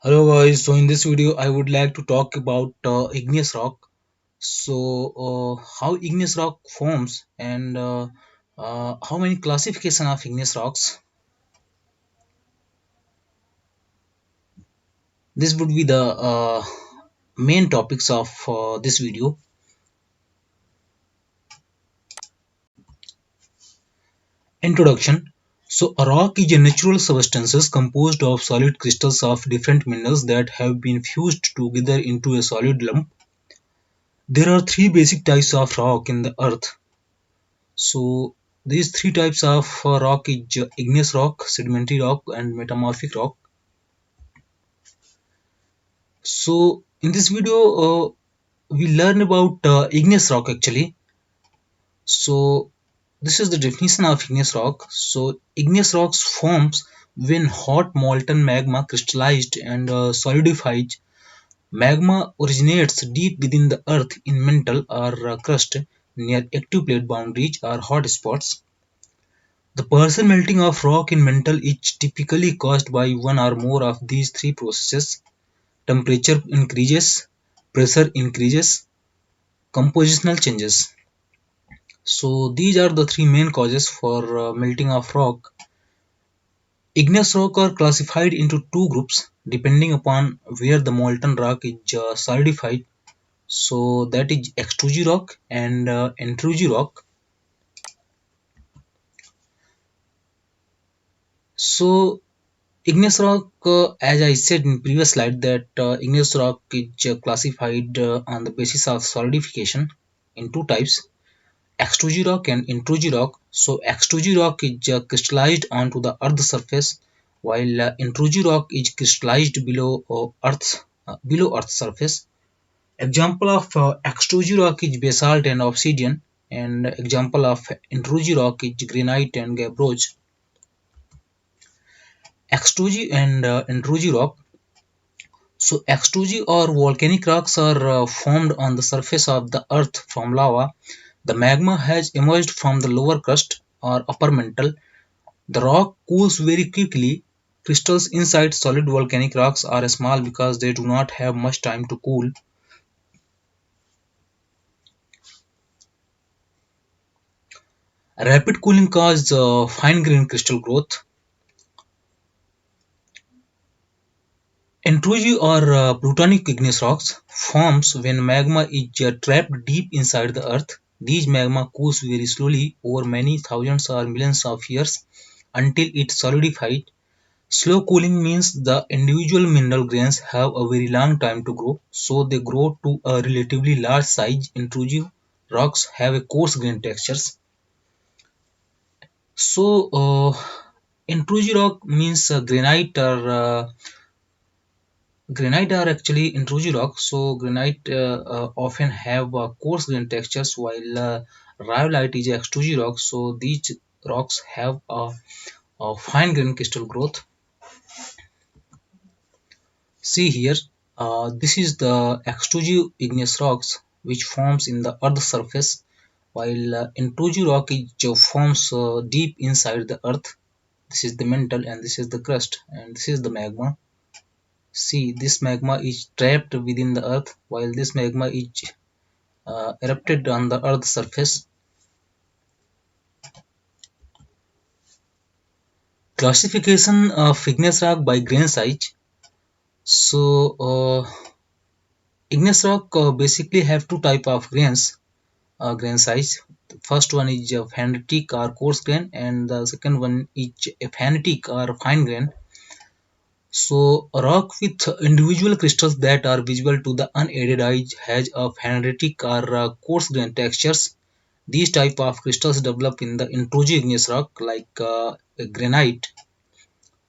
Hello guys, so in this video I would like to talk about igneous rock. How igneous rock forms and how many classification of igneous rocks. This would be the main topics of this video. Introduction. So a rock is a natural substance composed of solid crystals of different minerals that have been fused together into a solid lump. There are three basic types of rock in the earth. So these three types of rock is igneous rock, sedimentary rock, and metamorphic rock. So in this video, we learn about igneous rock actually. So this is the definition of igneous rock. So igneous rocks forms when hot molten magma crystallized and solidifies. Magma originates deep within the earth in mantle or crust near active plate boundaries or hot spots. The partial melting of rock in mantle is typically caused by one or more of these three processes: temperature increases, pressure increases, compositional changes. So these are the three main causes for melting of rock. Igneous rock are classified into two groups depending upon where the molten rock is solidified. So that is extrusive rock and intrusive rock. So igneous rock, as I said in previous slide, that igneous rock is classified on the basis of solidification in two types: extrusive rock and intrusive rock. So extrusive rock is crystallized onto the earth surface, while intrusive rock is crystallized below earth surface. Example of extrusive rock is basalt and obsidian, and example of intrusive rock is granite and gabbroche. Extrusive and intrusive rock. So extrusive or volcanic rocks are formed on the surface of the earth from lava. The magma has emerged from the lower crust or upper mantle. The rock cools very quickly. Crystals inside solid volcanic rocks are small because they do not have much time to cool. Rapid cooling causes fine-grained crystal growth. Intrusive or plutonic igneous rocks forms when magma is trapped deep inside the earth. These magma cools very slowly over many thousands or millions of years until it solidifies. Slow cooling means the individual mineral grains have a very long time to grow, so they grow to a relatively large size. Intrusive rocks have a coarse grain textures. So, intrusive rock means granite are actually intrusive rocks. So, granite often have coarse grain textures, while rhyolite is extrusive rock. So, these rocks have a fine grain crystal growth. See here, this is the extrusive igneous rocks which forms in the earth surface, while intrusive rock forms deep inside the earth. This is the mantle and this is the crust and this is the magma. See, this magma is trapped within the earth while this magma is erupted on the earth surface. Classification of igneous rock by grain size. So, igneous rock basically have two type of grain size. The first one is phanetic or coarse grain, and the second one is phanetic or fine grain. So, a rock with individual crystals that are visible to the unaided eye has a phanetic or coarse grain textures. These type of crystals develop in the intrusive igneous rock like granite.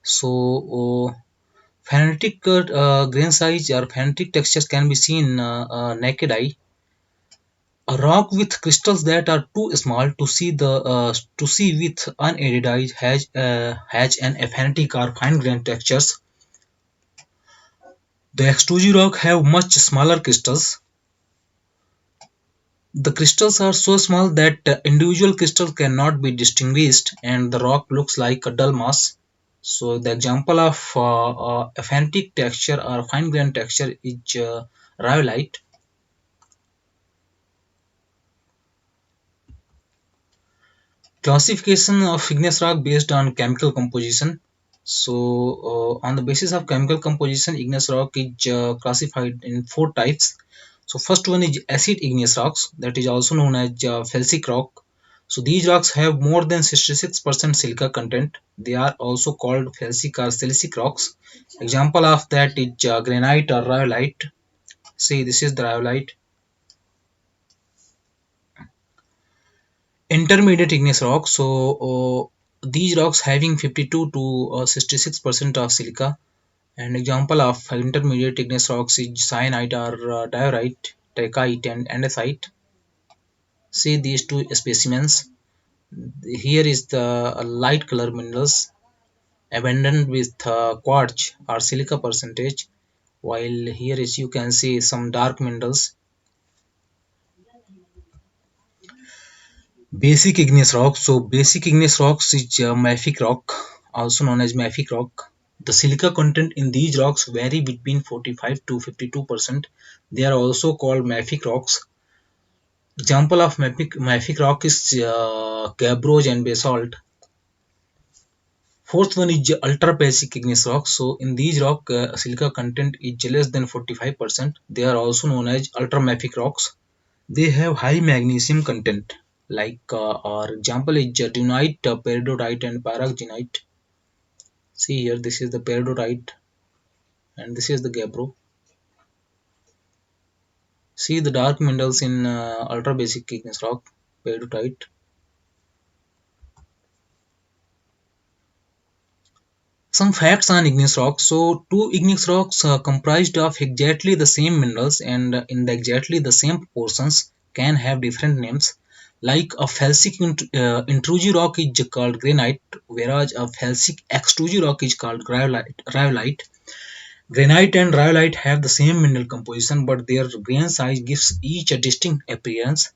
So, phanetic grain size or phanetic textures can be seen naked eye. A rock with crystals that are too small to see with unaided eyes has an aphanetic or fine grained textures. The extrusive rock have much smaller crystals. The crystals are so small that individual crystals cannot be distinguished, and the rock looks like a dull mass. So the example of a phenolic texture or fine grained texture is rhyolite. Classification of igneous rock based on chemical composition. So on the basis of chemical composition, igneous rock is classified in four types. So first one is acid igneous rocks, that is also known as felsic rock. So these rocks have more than 66% silica content. They are also called felsic or silicic rocks. Example of that is granite or rhyolite. See, this is the rhyolite. Intermediate igneous rock. So these rocks having 52 to 66% of silica. An example of intermediate igneous rocks is cyanite or diorite, trachyte, and andesite. See these two specimens. Here is the light color minerals abundant with quartz or silica percentage, while here is you can see some dark minerals. Basic igneous rock. So basic igneous rocks is mafic rock, also known as mafic rock. The silica content in these rocks vary between 45 to 52%. They are also called mafic rocks. Example of mafic rock is gabbroche and basalt. Fourth one is ultra basic igneous rock. So in these rock, silica content is less than 45%. They are also known as ultra mafic rocks. They have high magnesium content. Like our example is dunite, peridotite, and pyroxenite. See here, this is the peridotite, and this is the gabbro. See the dark minerals in ultra basic igneous rock, peridotite. Some facts on igneous rocks. So, two igneous rocks comprised of exactly the same minerals and in the exactly the same proportions can have different names. Like a felsic intrusive rock is called granite, whereas a felsic extrusive rock is called rhyolite. Granite and rhyolite have the same mineral composition, but their grain size gives each a distinct appearance.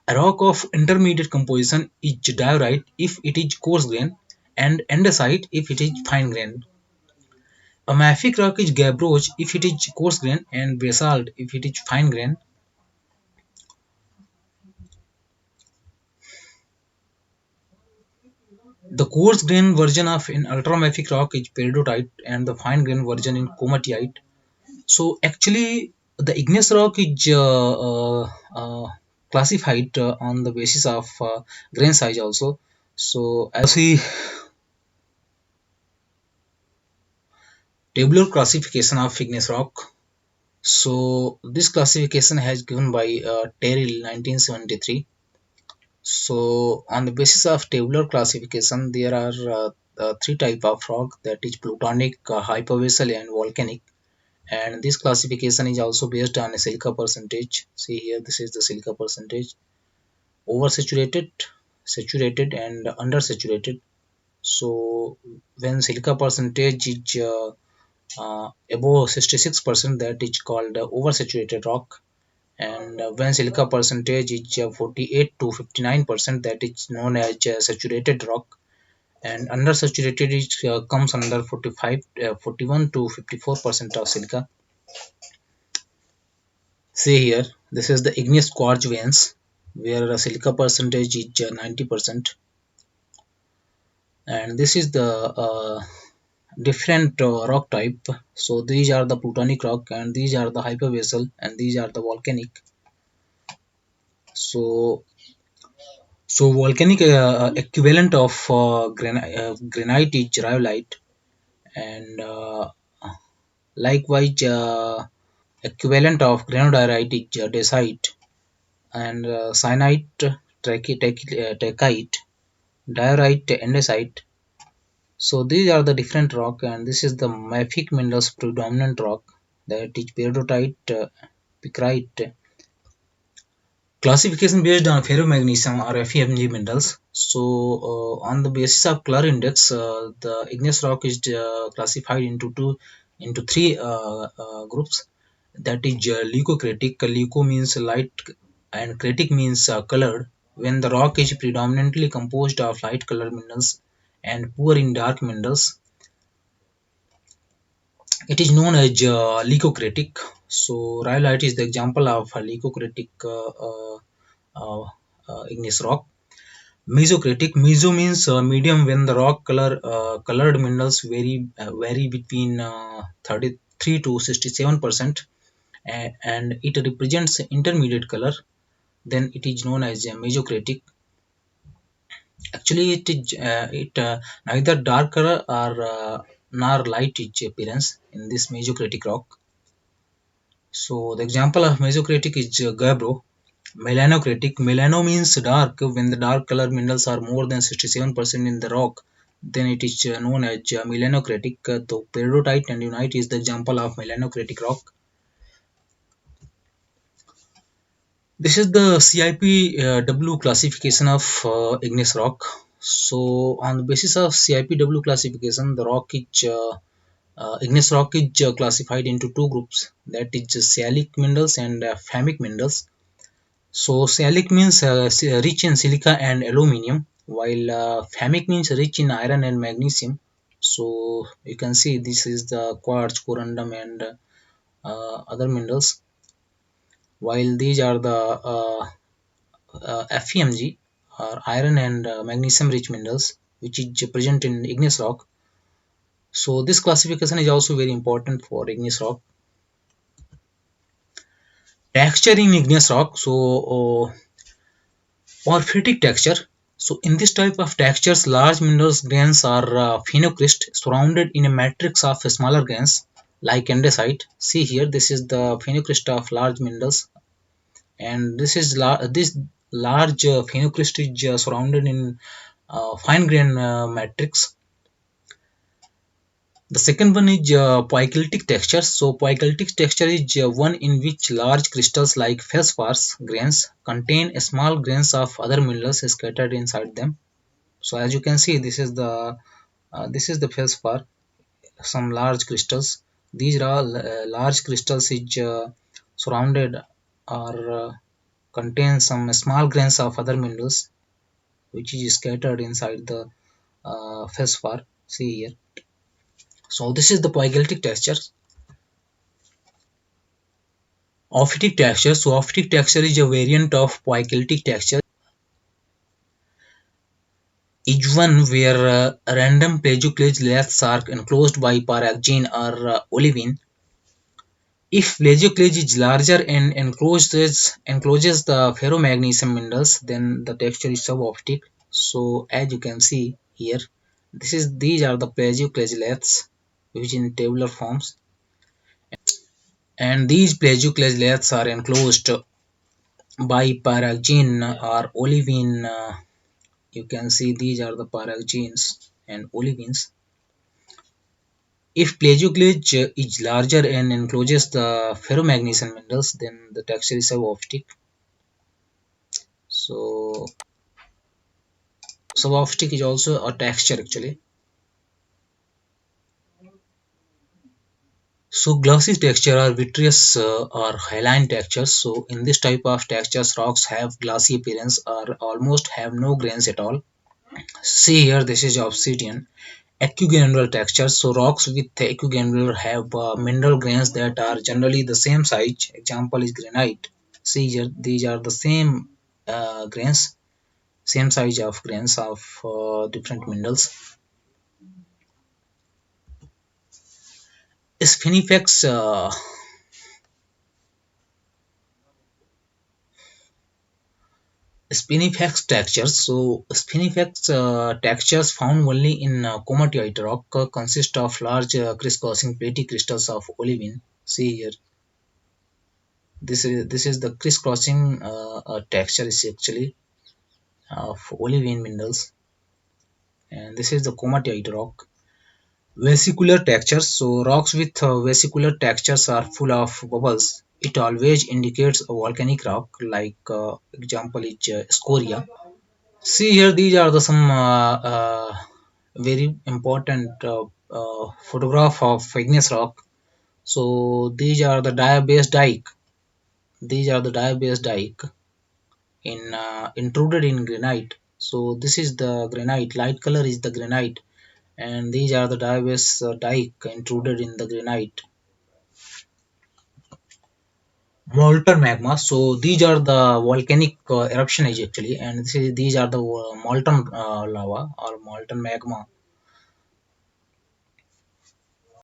A rock of intermediate composition is diorite if it is coarse grained, and andesite if it is fine grained. A mafic rock is gabbroche if it is coarse grained, and basalt if it is fine grained. The coarse grained version of an ultramafic rock is peridotite, and the fine grained version in komatiite. So actually, the igneous rock is classified on the basis of grain size also. So as we tabular classification of igneous rock. So this classification has given by Terrell 1973. So on the basis of tabular classification, there are three type of rock, that is plutonic, hypovasal, and volcanic. And this classification is also based on a silica percentage. See here, this is the silica percentage: oversaturated, saturated, and undersaturated. So when silica percentage is above 66%, that is called oversaturated rock. And when silica percentage is 48 to 59%, that is known as saturated rock. And undersaturated is comes under 41 to 54% of silica. See here, this is the igneous quartz veins where the silica percentage is 90%, and this is the different rock type. So these are the plutonic rock, and these are the hypervasal, and these are the volcanic. So volcanic equivalent of granite is rhyolite, and likewise equivalent of granodiorite is dacite, and cyanite, trachyte, diorite, andesite. So these are the different rock, and this is the mafic minerals predominant rock, that is peridotite, picrite. Classification based on ferromagnesium or FeMg minerals. So on the basis of color index, the igneous rock is classified into three groups. That is leucocritic. Leuco means light, and critic means colored. When the rock is predominantly composed of light colored minerals, and poor in dark minerals. It is known as leucocritic. So rhyolite is the example of a leucocritic uh, igneous rock. Mesocritic. Meso means medium when the rock colored minerals vary between 33 to 67%, and it represents intermediate color. Then it is known as mesocritic. Actually, it neither dark color or nor light its appearance in this mesocritic rock. So the example of mesocritic is gabbro. Melanocritic. Melano means dark. When the dark color minerals are more than 67% in the rock, then it is known as melanocritic. So peridotite and unite is the example of melanocritic rock. This is the CIPW classification of igneous rock. So on the basis of CIPW classification, the rock is igneous rock is classified into two groups, that is sialic minerals and phamic minerals. So sialic means rich in silica and aluminium, while phamic means rich in iron and magnesium. So you can see this is the quartz, corundum, and other minerals. While these are the FeMg, or iron and magnesium rich minerals, which is present in igneous rock. So this classification is also very important for igneous rock. Texture in igneous rock. So porphyritic texture. So in this type of textures, large mineral grains are phenocryst surrounded in a matrix of smaller grains like andesite. See here, this is the phenocryst of large minerals, and this large phenocryst is surrounded in fine grain matrix. The second one is poikilotic texture. So poikilotic texture is one in which large crystals like feldspars grains contain small grains of other minerals scattered inside them. So as you can see, this is the feldspar, some large crystals. These are large crystals is surrounded or contain some small grains of other minerals which is scattered inside the feldspar. See here. So this is the poikilotic texture. Ophitic texture. So ophitic texture is a variant of poikilotic texture. Each one where random plagioclase layers are enclosed by pyroxene or olivine. If plagioclase is larger and encloses the ferromagnesium minerals, then the texture is suboptic. So as you can see here, these are the plagioclase layers which in tabular forms, and these plagioclase layers are enclosed by pyroxene or olivine. You can see these are the pyroxenes and olivines. If plagioclase is larger and encloses the ferromagnesium minerals, then the texture is suboptic. So suboptic is also a texture actually. So glossy texture or vitreous or hyaline textures. So in this type of textures, rocks have glossy appearance or almost have no grains at all. See here, this is obsidian. Equigranular texture. So rocks with equigranular have mineral grains that are generally the same size. Example is granite. See here, these are the same grains, same size of grains of different minerals. Spinifex Spinifex textures. So Spinifex textures found only in comatiite rock consist of large crisscrossing platy crystals of olivine. See here, this is the crisscrossing texture is actually of olivine minerals, and this is the comatiite rock. Vesicular textures. So rocks with vesicular textures are full of bubbles. It always indicates a volcanic rock, like example is scoria. See here, these are the some very important photograph of igneous rock. So these are the dia-based dike. These are the dia-based dike in intruded in granite. So this is the granite, light color is the granite, and these are the diverse dike intruded in the granite. Molten magma, so these are the volcanic eruption age actually, and these are the molten lava or molten magma.